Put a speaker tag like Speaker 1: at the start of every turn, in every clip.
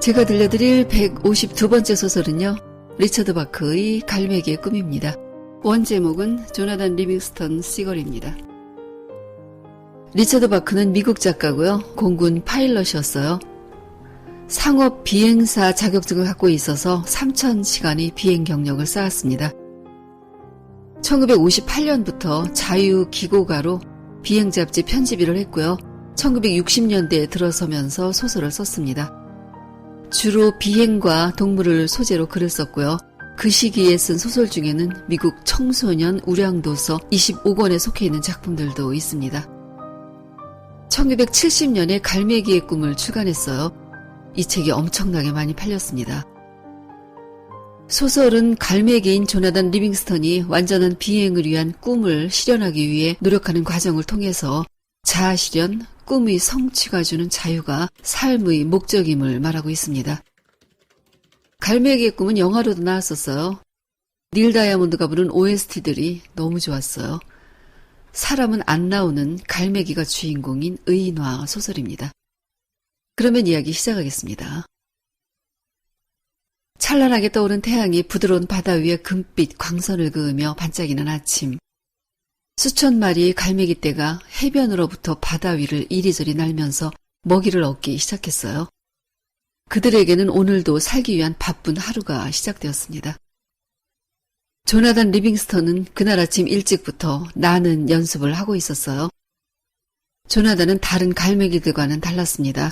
Speaker 1: 제가 들려드릴 152번째 소설은요, 리처드 바크의 갈매기의 꿈입니다. 원제목은 조나단 리빙스턴 시걸입니다. 리처드 바크는 미국 작가고요. 공군 파일럿이었어요. 상업 비행사 자격증을 갖고 있어서 3,000시간의 비행 경력을 쌓았습니다. 1958년부터 자유기고가로 비행 잡지 편집일을 했고요. 1960년대에 들어서면서 소설을 썼습니다. 주로 비행과 동물을 소재로 글을 썼고요. 그 시기에 쓴 소설 중에는 미국 청소년 우량도서 25권에 속해 있는 작품들도 있습니다. 1970년에 갈매기의 꿈을 출간했어요. 이 책이 엄청나게 많이 팔렸습니다. 소설은 갈매기인 조나단 리빙스턴이 완전한 비행을 위한 꿈을 실현하기 위해 노력하는 과정을 통해서 자아실현, 꿈의 성취가 주는 자유가 삶의 목적임을 말하고 있습니다. 갈매기의 꿈은 영화로도 나왔었어요. 닐 다이아몬드가 부른 OST들이 너무 좋았어요. 사람은 안 나오는 갈매기가 주인공인 의인화 소설입니다. 그러면 이야기 시작하겠습니다. 찬란하게 떠오른 태양이 부드러운 바다 위에 금빛 광선을 그으며 반짝이는 아침. 수천 마리의 갈매기 떼가 해변으로부터 바다 위를 이리저리 날면서 먹이를 얻기 시작했어요. 그들에게는 오늘도 살기 위한 바쁜 하루가 시작되었습니다. 조나단 리빙스턴은 그날 아침 일찍부터 나는 연습을 하고 있었어요. 조나단은 다른 갈매기들과는 달랐습니다.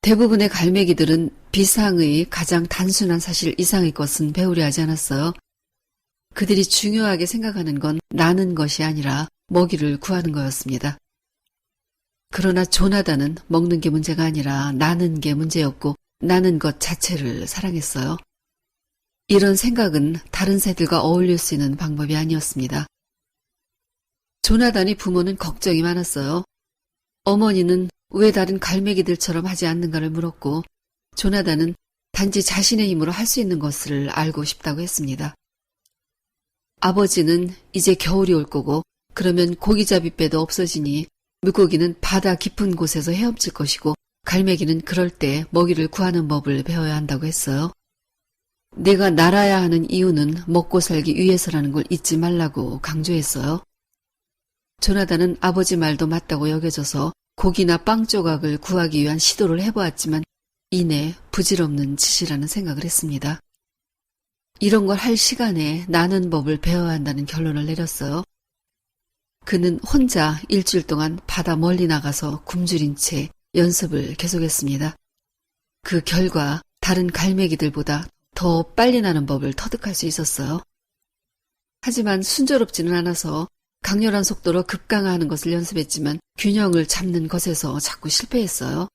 Speaker 1: 대부분의 갈매기들은 비상의 가장 단순한 사실 이상의 것은 배우려 하지 않았어요. 그들이 중요하게 생각하는 건 나는 것이 아니라 먹이를 구하는 거였습니다. 그러나 조나단은 먹는 게 문제가 아니라 나는 게 문제였고 나는 것 자체를 사랑했어요. 이런 생각은 다른 새들과 어울릴 수 있는 방법이 아니었습니다. 조나단의 부모는 걱정이 많았어요. 어머니는 왜 다른 갈매기들처럼 하지 않는가를 물었고 조나단은 단지 자신의 힘으로 할 수 있는 것을 알고 싶다고 했습니다. 아버지는 이제 겨울이 올 거고 그러면 고기잡이배도 없어지니 물고기는 바다 깊은 곳에서 헤엄칠 것이고 갈매기는 그럴 때 먹이를 구하는 법을 배워야 한다고 했어요. 내가 날아야 하는 이유는 먹고 살기 위해서라는 걸 잊지 말라고 강조했어요. 조나단은 아버지 말도 맞다고 여겨져서 고기나 빵 조각을 구하기 위한 시도를 해보았지만 이내 부질없는 짓이라는 생각을 했습니다. 이런 걸 할 시간에 나는 법을 배워야 한다는 결론을 내렸어요. 그는 혼자 일주일 동안 바다 멀리 나가서 굶주린 채 연습을 계속했습니다. 그 결과 다른 갈매기들보다 더 빨리 나는 법을 터득할 수 있었어요. 하지만 순조롭지는 않아서 강렬한 속도로 급강하하는 것을 연습했지만 균형을 잡는 것에서 자꾸 실패했어요.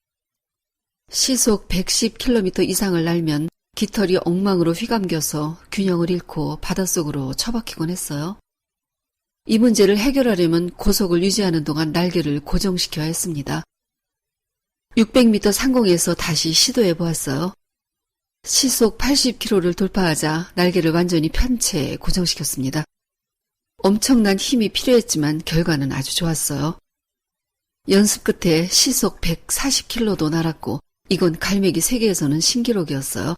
Speaker 1: 시속 110km 이상을 날면 깃털이 엉망으로 휘감겨서 균형을 잃고 바닷속으로 처박히곤 했어요. 이 문제를 해결하려면 고속을 유지하는 동안 날개를 고정시켜야 했습니다. 600m 상공에서 다시 시도해보았어요. 시속 80km를 돌파하자 날개를 완전히 편 채 고정시켰습니다. 엄청난 힘이 필요했지만 결과는 아주 좋았어요. 연습 끝에 시속 140km도 날았고 이건 갈매기 세계에서는 신기록이었어요.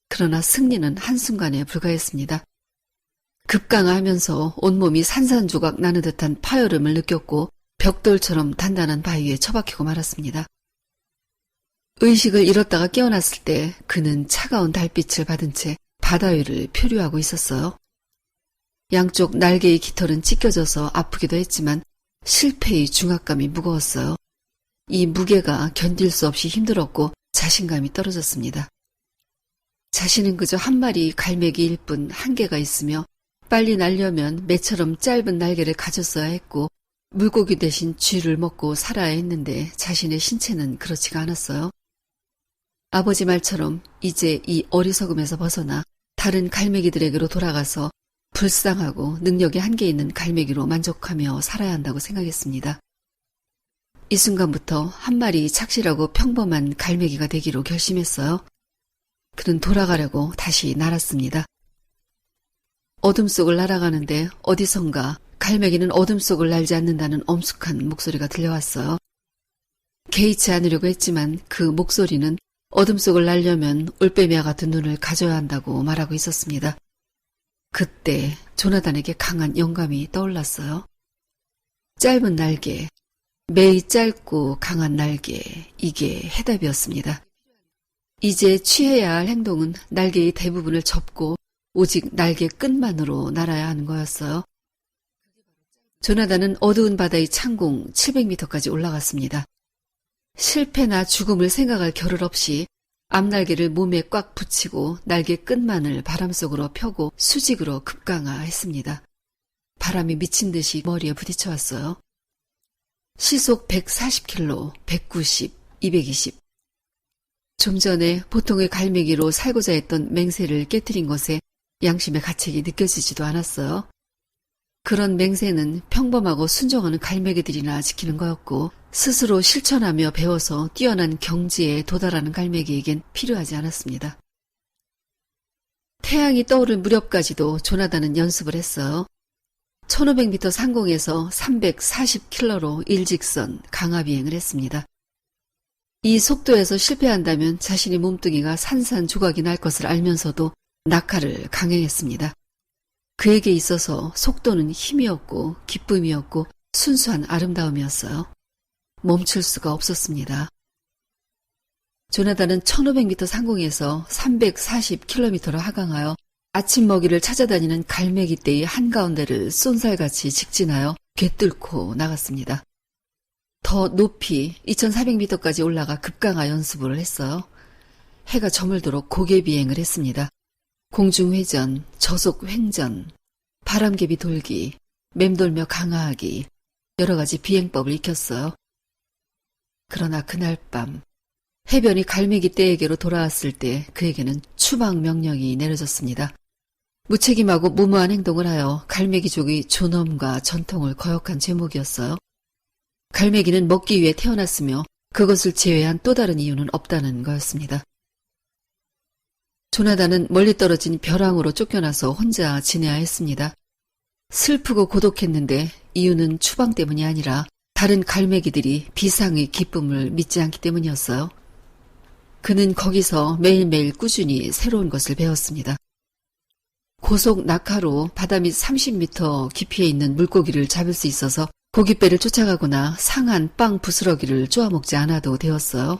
Speaker 1: 그러나 승리는 한순간에 불과했습니다. 급강하면서 온몸이 산산조각 나는 듯한 파열음을 느꼈고 벽돌처럼 단단한 바위에 처박히고 말았습니다. 의식을 잃었다가 깨어났을 때 그는 차가운 달빛을 받은 채 바다 위를 표류하고 있었어요. 양쪽 날개의 깃털은 찢겨져서 아프기도 했지만 실패의 중압감이 무거웠어요. 이 무게가 견딜 수 없이 힘들었고 자신감이 떨어졌습니다. 자신은 그저 한 마리 갈매기일 뿐 한계가 있으며 빨리 날려면 매처럼 짧은 날개를 가졌어야 했고 물고기 대신 쥐를 먹고 살아야 했는데 자신의 신체는 그렇지가 않았어요. 아버지 말처럼 이제 이 어리석음에서 벗어나 다른 갈매기들에게로 돌아가서 불쌍하고 능력이 한계 있는 갈매기로 만족하며 살아야 한다고 생각했습니다. 이 순간부터 한 마리 착실하고 평범한 갈매기가 되기로 결심했어요. 그는 돌아가려고 다시 날았습니다. 어둠 속을 날아가는데 어디선가 갈매기는 어둠 속을 날지 않는다는 엄숙한 목소리가 들려왔어요. 개의치 않으려고 했지만 그 목소리는 어둠 속을 날려면 올빼미와 같은 눈을 가져야 한다고 말하고 있었습니다. 그때 조나단에게 강한 영감이 떠올랐어요. 짧은 날개, 매우 짧고 강한 날개, 이게 해답이었습니다. 이제 취해야 할 행동은 날개의 대부분을 접고 오직 날개 끝만으로 날아야 하는 거였어요. 조나단은 어두운 바다의 창공 700m까지 올라갔습니다. 실패나 죽음을 생각할 겨를 없이 앞날개를 몸에 꽉 붙이고 날개 끝만을 바람 속으로 펴고 수직으로 급강하했습니다. 바람이 미친 듯이 머리에 부딪혀 왔어요. 시속 140km, 190, 220. 좀 전에 보통의 갈매기로 살고자 했던 맹세를 깨뜨린 것에 양심의 가책이 느껴지지도 않았어요. 그런 맹세는 평범하고 순종하는 갈매기들이나 지키는 거였고 스스로 실천하며 배워서 뛰어난 경지에 도달하는 갈매기에겐 필요하지 않았습니다. 태양이 떠오를 무렵까지도 조나단은 연습을 했어요. 1500m 상공에서 340km로 일직선 강화 비행을 했습니다. 이 속도에서 실패한다면 자신의 몸뚱이가 산산조각이 날 것을 알면서도 낙하를 강행했습니다. 그에게 있어서 속도는 힘이었고 기쁨이었고 순수한 아름다움이었어요. 멈출 수가 없었습니다. 조나단은 1500m 상공에서 340km로 하강하여 아침 먹이를 찾아다니는 갈매기 떼의 한가운데를 쏜살같이 직진하여 꿰뚫고 나갔습니다. 더 높이 2400m까지 올라가 급강하 연습을 했어요. 해가 저물도록 고개 비행을 했습니다. 공중회전, 저속횡전, 바람개비 돌기, 맴돌며 강하하기, 여러 가지 비행법을 익혔어요. 그러나 그날 밤 해변이 갈매기 떼에게로 돌아왔을 때 그에게는 추방 명령이 내려졌습니다. 무책임하고 무모한 행동을 하여 갈매기족의 존엄과 전통을 거역한 제목이었어요. 갈매기는 먹기 위해 태어났으며 그것을 제외한 또 다른 이유는 없다는 거였습니다. 조나단은 멀리 떨어진 벼랑으로 쫓겨나서 혼자 지내야 했습니다. 슬프고 고독했는데 이유는 추방 때문이 아니라 다른 갈매기들이 비상의 기쁨을 믿지 않기 때문이었어요. 그는 거기서 매일매일 꾸준히 새로운 것을 배웠습니다. 고속 낙하로 바다 밑 30m 깊이에 있는 물고기를 잡을 수 있어서 고깃배를 쫓아가거나 상한 빵 부스러기를 쪼아먹지 않아도 되었어요.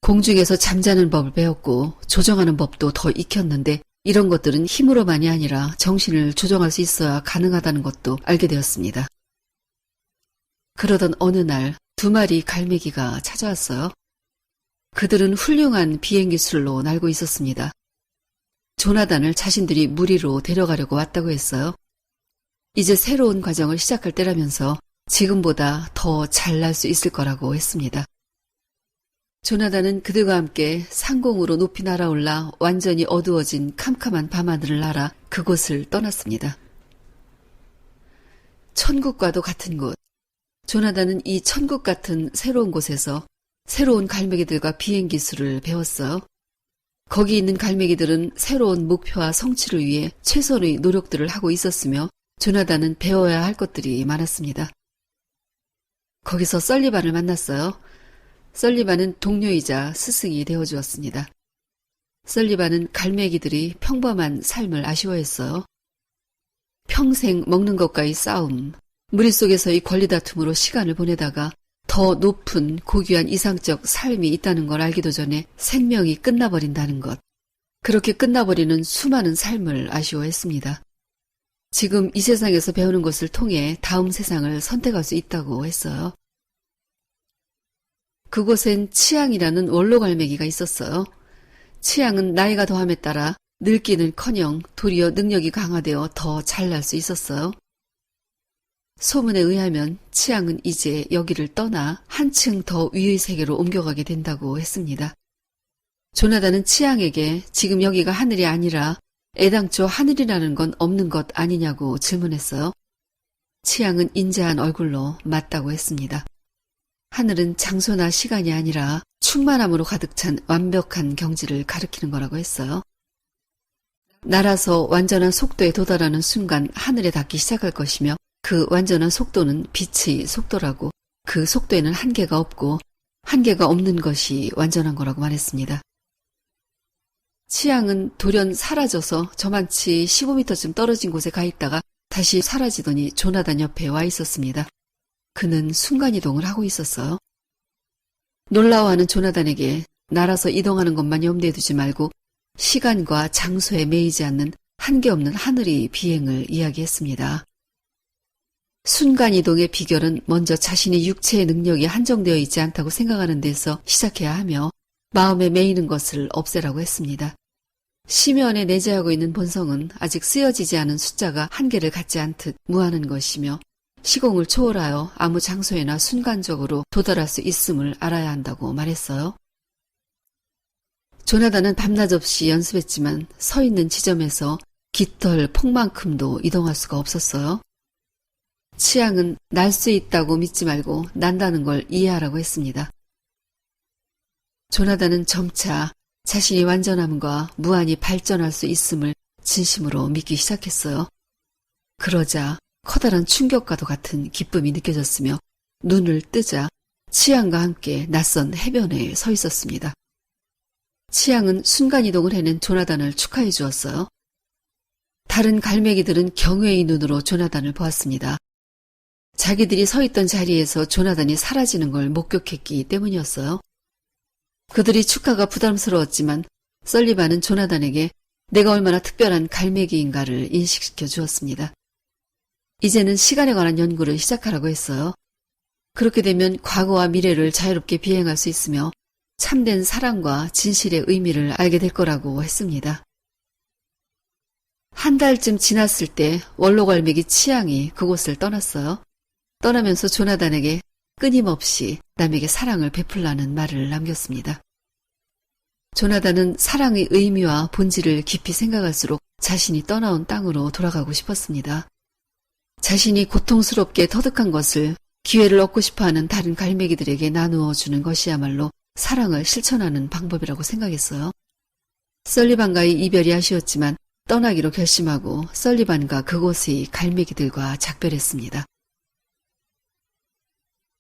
Speaker 1: 공중에서 잠자는 법을 배웠고 조정하는 법도 더 익혔는데 이런 것들은 힘으로만이 아니라 정신을 조정할 수 있어야 가능하다는 것도 알게 되었습니다. 그러던 어느 날 2마리 갈매기가 찾아왔어요. 그들은 훌륭한 비행기술로 날고 있었습니다. 조나단을 자신들이 무리로 데려가려고 왔다고 했어요. 이제 새로운 과정을 시작할 때라면서 지금보다 더 잘 날 수 있을 거라고 했습니다. 조나단은 그들과 함께 상공으로 높이 날아올라 완전히 어두워진 캄캄한 밤하늘을 날아 그곳을 떠났습니다. 천국과도 같은 곳. 조나단은 이 천국 같은 새로운 곳에서 새로운 갈매기들과 비행기술을 배웠어요. 거기 있는 갈매기들은 새로운 목표와 성취를 위해 최선의 노력들을 하고 있었으며 조나단은 배워야 할 것들이 많았습니다. 거기서 썰리반을 만났어요. 썰리반은 동료이자 스승이 되어주었습니다. 썰리반은 갈매기들이 평범한 삶을 아쉬워했어요. 평생 먹는 것과의 싸움, 무리 속에서의 권리다툼으로 시간을 보내다가 더 높은 고귀한 이상적 삶이 있다는 걸 알기도 전에 생명이 끝나버린다는 것, 그렇게 끝나버리는 수많은 삶을 아쉬워했습니다. 지금 이 세상에서 배우는 것을 통해 다음 세상을 선택할 수 있다고 했어요. 그곳엔 치앙이라는 원로갈매기가 있었어요. 치앙은 나이가 더함에 따라 늙기는커녕 도리어 능력이 강화되어 더 잘날 수 있었어요. 소문에 의하면 치앙은 이제 여기를 떠나 한층 더 위의 세계로 옮겨가게 된다고 했습니다. 조나단은 치앙에게 지금 여기가 하늘이 아니라 애당초 하늘이라는 건 없는 것 아니냐고 질문했어요. 치앙은 인자한 얼굴로 맞다고 했습니다. 하늘은 장소나 시간이 아니라 충만함으로 가득 찬 완벽한 경지를 가리키는 거라고 했어요. 날아서 완전한 속도에 도달하는 순간 하늘에 닿기 시작할 것이며 그 완전한 속도는 빛의 속도라고 그 속도에는 한계가 없고 한계가 없는 것이 완전한 거라고 말했습니다. 치앙은 돌연 사라져서 저만치 15m쯤 떨어진 곳에 가 있다가 다시 사라지더니 조나단 옆에 와 있었습니다. 그는 순간이동을 하고 있었어요. 놀라워하는 조나단에게 날아서 이동하는 것만 염두에 두지 말고 시간과 장소에 매이지 않는 한계없는 하늘의 비행을 이야기했습니다. 순간이동의 비결은 먼저 자신의 육체의 능력이 한정되어 있지 않다고 생각하는 데서 시작해야 하며 마음에 매이는 것을 없애라고 했습니다. 심연에 내재하고 있는 본성은 아직 쓰여지지 않은 숫자가 한계를 갖지 않듯 무한한 것이며 시공을 초월하여 아무 장소에나 순간적으로 도달할 수 있음을 알아야 한다고 말했어요. 조나단은 밤낮 없이 연습했지만 서 있는 지점에서 깃털 폭만큼도 이동할 수가 없었어요. 치앙은 날 수 있다고 믿지 말고 난다는 걸 이해하라고 했습니다. 조나단은 점차 자신이 완전함과 무한히 발전할 수 있음을 진심으로 믿기 시작했어요. 그러자 커다란 충격과도 같은 기쁨이 느껴졌으며 눈을 뜨자 치앙과 함께 낯선 해변에 서 있었습니다. 치앙은 순간이동을 해낸 조나단을 축하해 주었어요. 다른 갈매기들은 경외의 눈으로 조나단을 보았습니다. 자기들이 서 있던 자리에서 조나단이 사라지는 걸 목격했기 때문이었어요. 그들이 축하가 부담스러웠지만 설리반은 조나단에게 내가 얼마나 특별한 갈매기인가를 인식시켜 주었습니다. 이제는 시간에 관한 연구를 시작하라고 했어요. 그렇게 되면 과거와 미래를 자유롭게 비행할 수 있으며 참된 사랑과 진실의 의미를 알게 될 거라고 했습니다. 한 달쯤 지났을 때 원로갈매기 치앙이 그곳을 떠났어요. 떠나면서 조나단에게 끊임없이 남에게 사랑을 베풀라는 말을 남겼습니다. 조나단은 사랑의 의미와 본질을 깊이 생각할수록 자신이 떠나온 땅으로 돌아가고 싶었습니다. 자신이 고통스럽게 터득한 것을 기회를 얻고 싶어하는 다른 갈매기들에게 나누어 주는 것이야말로 사랑을 실천하는 방법이라고 생각했어요. 설리반과의 이별이 아쉬웠지만 떠나기로 결심하고 설리반과 그곳의 갈매기들과 작별했습니다.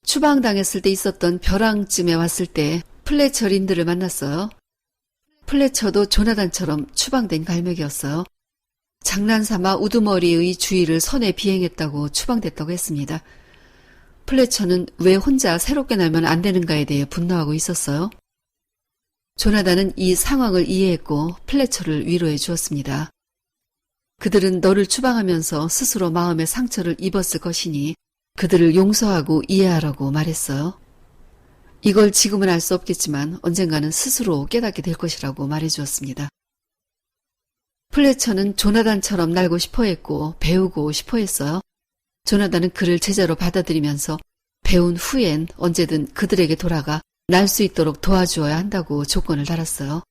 Speaker 1: 추방당했을 때 있었던 벼랑쯤에 왔을 때 플래처 린드를 만났어요. 플래처도 조나단처럼 추방된 갈매기였어요. 장난삼아 우두머리의 주위를 선에 비행했다고 추방됐다고 했습니다. 플래처는 왜 혼자 새롭게 날면 안 되는가에 대해 분노하고 있었어요. 조나단은 이 상황을 이해했고 플래처를 위로해 주었습니다. 그들은 너를 추방하면서 스스로 마음의 상처를 입었을 것이니 그들을 용서하고 이해하라고 말했어요. 이걸 지금은 알 수 없겠지만 언젠가는 스스로 깨닫게 될 것이라고 말해주었습니다. 플래처는 조나단처럼 날고 싶어했고 배우고 싶어했어요. 조나단은 그를 제자로 받아들이면서 배운 후엔 언제든 그들에게 돌아가 날 수 있도록 도와주어야 한다고 조건을 달았어요.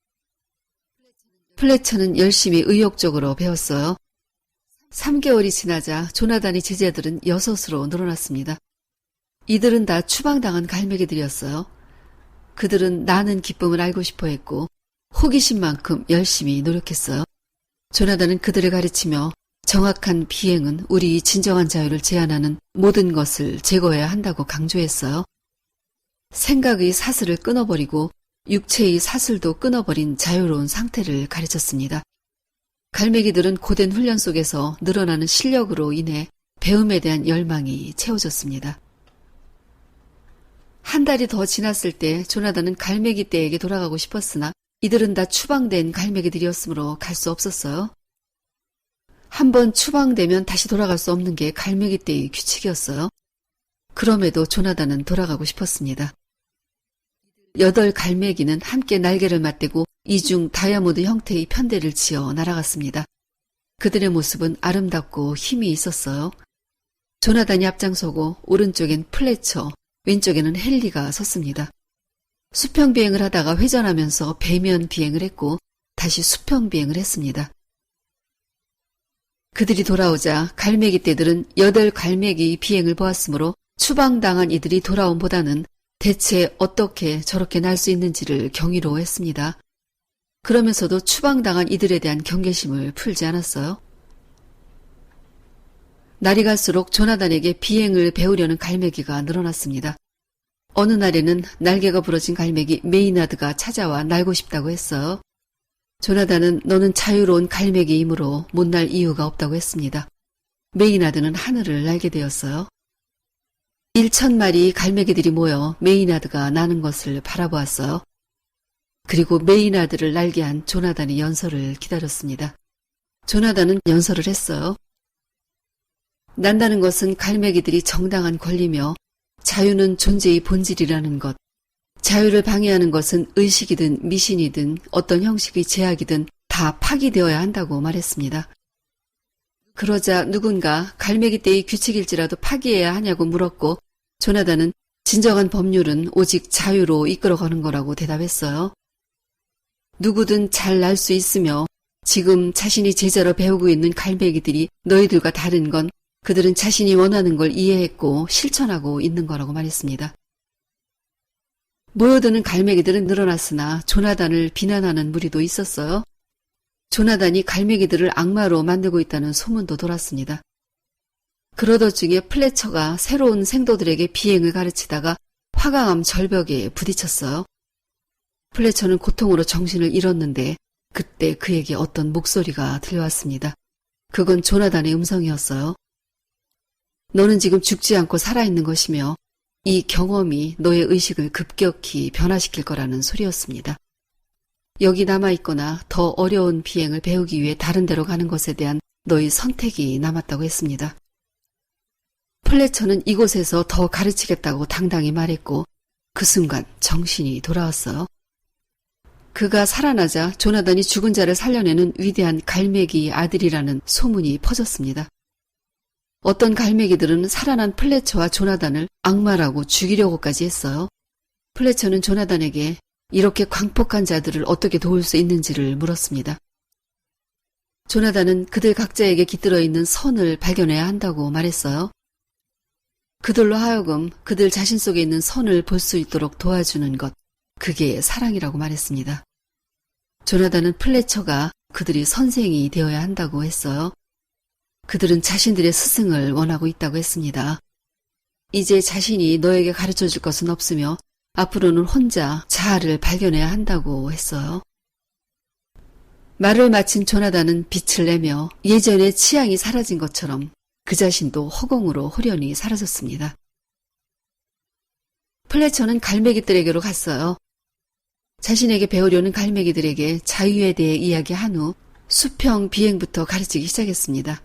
Speaker 1: 플래처는 열심히 의욕적으로 배웠어요. 3개월이 지나자 조나단의 제자들은 6으로 늘어났습니다. 이들은 다 추방당한 갈매기들이었어요. 그들은 나는 기쁨을 알고 싶어 했고 호기심만큼 열심히 노력했어요. 조나단은 그들을 가르치며 정확한 비행은 우리 진정한 자유를 제한하는 모든 것을 제거해야 한다고 강조했어요. 생각의 사슬을 끊어버리고 육체의 사슬도 끊어버린 자유로운 상태를 가르쳤습니다. 갈매기들은 고된 훈련 속에서 늘어나는 실력으로 인해 배움에 대한 열망이 채워졌습니다. 한 달이 더 지났을 때 조나단은 갈매기 떼에게 돌아가고 싶었으나 이들은 다 추방된 갈매기들이었으므로 갈 수 없었어요. 한번 추방되면 다시 돌아갈 수 없는 게 갈매기 떼의 규칙이었어요. 그럼에도 조나단은 돌아가고 싶었습니다. 8 갈매기는 함께 날개를 맞대고 이중 다이아몬드 형태의 편대를 지어 날아갔습니다. 그들의 모습은 아름답고 힘이 있었어요. 조나단이 앞장서고 오른쪽엔 플래처, 왼쪽에는 헨리가 섰습니다. 수평 비행을 하다가 회전하면서 배면 비행을 했고 다시 수평 비행을 했습니다. 그들이 돌아오자 갈매기 떼들은 8 갈매기 비행을 보았으므로 추방당한 이들이 돌아옴보다는 대체 어떻게 저렇게 날 수 있는지를 경이로워했습니다. 그러면서도 추방당한 이들에 대한 경계심을 풀지 않았어요. 날이 갈수록 조나단에게 비행을 배우려는 갈매기가 늘어났습니다. 어느 날에는 날개가 부러진 갈매기 메이나드가 찾아와 날고 싶다고 했어요. 조나단은 너는 자유로운 갈매기이므로 못 날 이유가 없다고 했습니다. 메이나드는 하늘을 날게 되었어요. 1,000마리 갈매기들이 모여 메이나드가 나는 것을 바라보았어요. 그리고 메이나드를 날게 한 조나단이 연설을 기다렸습니다. 조나단은 연설을 했어요. 난다는 것은 갈매기들이 정당한 권리며 자유는 존재의 본질이라는 것. 자유를 방해하는 것은 의식이든 미신이든 어떤 형식의 제약이든 다 파기되어야 한다고 말했습니다. 그러자 누군가 갈매기 떼의 규칙일지라도 파기해야 하냐고 물었고 조나단은 진정한 법률은 오직 자유로 이끌어가는 거라고 대답했어요. 누구든 잘 날 수 있으며 지금 자신이 제자로 배우고 있는 갈매기들이 너희들과 다른 건 그들은 자신이 원하는 걸 이해했고 실천하고 있는 거라고 말했습니다. 모여드는 갈매기들은 늘어났으나 조나단을 비난하는 무리도 있었어요. 조나단이 갈매기들을 악마로 만들고 있다는 소문도 돌았습니다. 그러던 중에 플래처가 새로운 생도들에게 비행을 가르치다가 화강암 절벽에 부딪혔어요. 플래처는 고통으로 정신을 잃었는데 그때 그에게 어떤 목소리가 들려왔습니다. 그건 조나단의 음성이었어요. 너는 지금 죽지 않고 살아있는 것이며 이 경험이 너의 의식을 급격히 변화시킬 거라는 소리였습니다. 여기 남아있거나 더 어려운 비행을 배우기 위해 다른 데로 가는 것에 대한 너의 선택이 남았다고 했습니다. 플래처는 이곳에서 더 가르치겠다고 당당히 말했고 그 순간 정신이 돌아왔어요. 그가 살아나자 조나단이 죽은 자를 살려내는 위대한 갈매기 아들이라는 소문이 퍼졌습니다. 어떤 갈매기들은 살아난 플래처와 조나단을 악마라고 죽이려고까지 했어요. 플래처는 조나단에게 이렇게 광폭한 자들을 어떻게 도울 수 있는지를 물었습니다. 조나단은 그들 각자에게 깃들어 있는 선을 발견해야 한다고 말했어요. 그들로 하여금 그들 자신 속에 있는 선을 볼 수 있도록 도와주는 것, 그게 사랑이라고 말했습니다. 조나단은 플래처가 그들이 선생이 되어야 한다고 했어요. 그들은 자신들의 스승을 원하고 있다고 했습니다. 이제 자신이 너에게 가르쳐 줄 것은 없으며 앞으로는 혼자 자아를 발견해야 한다고 했어요. 말을 마친 조나단은 빛을 내며 예전의 취향이 사라진 것처럼 그 자신도 허공으로 홀연히 사라졌습니다. 플래처는 갈매기들에게로 갔어요. 자신에게 배우려는 갈매기들에게 자유에 대해 이야기한 후 수평 비행부터 가르치기 시작했습니다.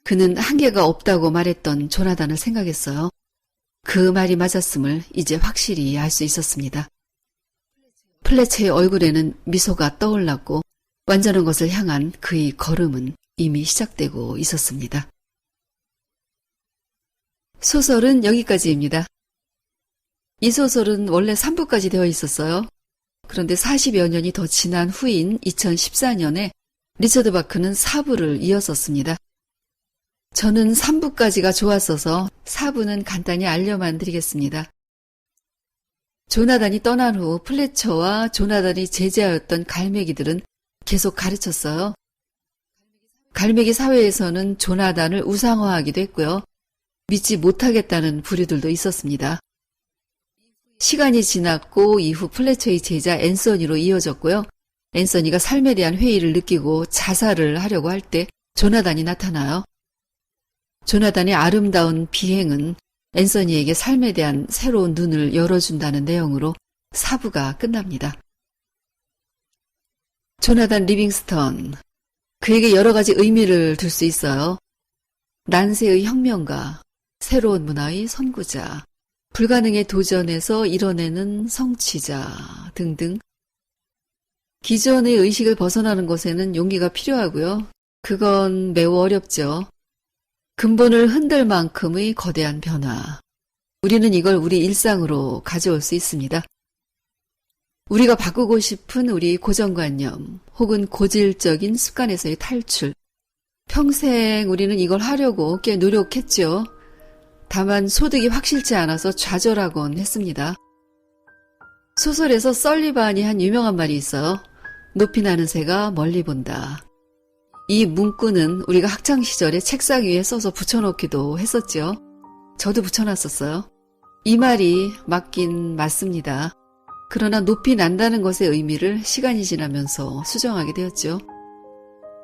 Speaker 1: 그는 한계가 없다고 말했던 조나단을 생각했어요. 그 말이 맞았음을 이제 확실히 알 수 있었습니다. 플래처의 얼굴에는 미소가 떠올랐고 완전한 것을 향한 그의 걸음은 이미 시작되고 있었습니다. 소설은 여기까지입니다. 이 소설은 원래 3부까지 되어 있었어요. 그런데 40여 년이 더 지난 후인 2014년에 리처드 바크는 4부를 이었었습니다. 저는 3부까지가 좋았어서 4부는 간단히 알려만 드리겠습니다. 조나단이 떠난 후 플래처와 조나단이 제자였던 갈매기들은 계속 가르쳤어요. 갈매기 사회에서는 조나단을 우상화하기도 했고요. 믿지 못하겠다는 부류들도 있었습니다. 시간이 지났고 이후 플래처의 제자 앤서니로 이어졌고요. 앤서니가 삶에 대한 회의를 느끼고 자살을 하려고 할 때 조나단이 나타나요. 조나단의 아름다운 비행은 앤서니에게 삶에 대한 새로운 눈을 열어준다는 내용으로 4부가 끝납니다. 조나단 리빙스턴, 그에게 여러 가지 의미를 둘 수 있어요. 난세의 혁명가, 새로운 문화의 선구자, 불가능의 도전에서 이뤄내는 성취자 등등. 기존의 의식을 벗어나는 것에는 용기가 필요하고요. 그건 매우 어렵죠. 근본을 흔들 만큼의 거대한 변화. 우리는 이걸 우리 일상으로 가져올 수 있습니다. 우리가 바꾸고 싶은 우리 고정관념 혹은 고질적인 습관에서의 탈출. 평생 우리는 이걸 하려고 꽤 노력했죠. 다만 소득이 확실치 않아서 좌절하곤 했습니다. 소설에서 설리반이 한 유명한 말이 있어요. 높이 나는 새가 멀리 본다. 이 문구는 우리가 학창시절에 책상 위에 써서 붙여놓기도 했었죠. 저도 붙여놨었어요. 이 말이 맞긴 맞습니다. 그러나 높이 난다는 것의 의미를 시간이 지나면서 수정하게 되었죠.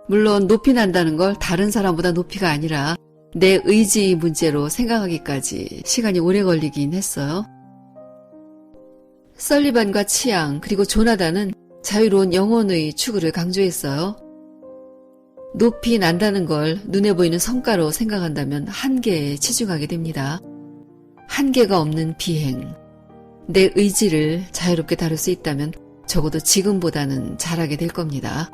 Speaker 1: 물론 높이 난다는 걸 다른 사람보다 높이가 아니라 내 의지 문제로 생각하기까지 시간이 오래 걸리긴 했어요. 설리반과 치앙 그리고 조나단은 자유로운 영혼의 추구를 강조했어요. 높이 난다는 걸 눈에 보이는 성과로 생각한다면 한계에 치중하게 됩니다. 한계가 없는 비행, 내 의지를 자유롭게 다룰 수 있다면 적어도 지금보다는 잘하게 될 겁니다.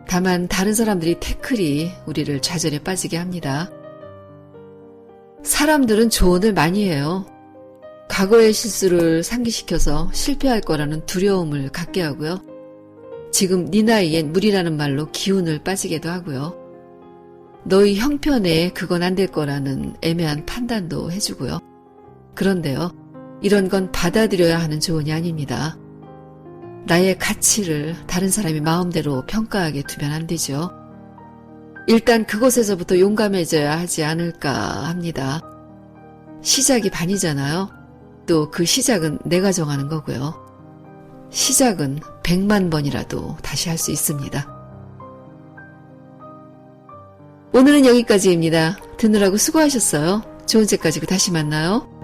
Speaker 1: 다만 다른 사람들이 태클이 우리를 좌절에 빠지게 합니다. 사람들은 조언을 많이 해요. 과거의 실수를 상기시켜서 실패할 거라는 두려움을 갖게 하고요. 지금 네 나이엔 무리라는 말로 기운을 빠지게도 하고요. 너희 형편에 그건 안 될 거라는 애매한 판단도 해주고요. 그런데요, 이런 건 받아들여야 하는 조언이 아닙니다. 나의 가치를 다른 사람이 마음대로 평가하게 두면 안 되죠. 일단 그곳에서부터 용감해져야 하지 않을까 합니다. 시작이 반이잖아요. 또 그 시작은 내가 정하는 거고요. 시작은 100만 번이라도 다시 할 수 있습니다. 오늘은 여기까지입니다. 듣느라고 수고하셨어요. 좋은 책 가지고 다시 만나요.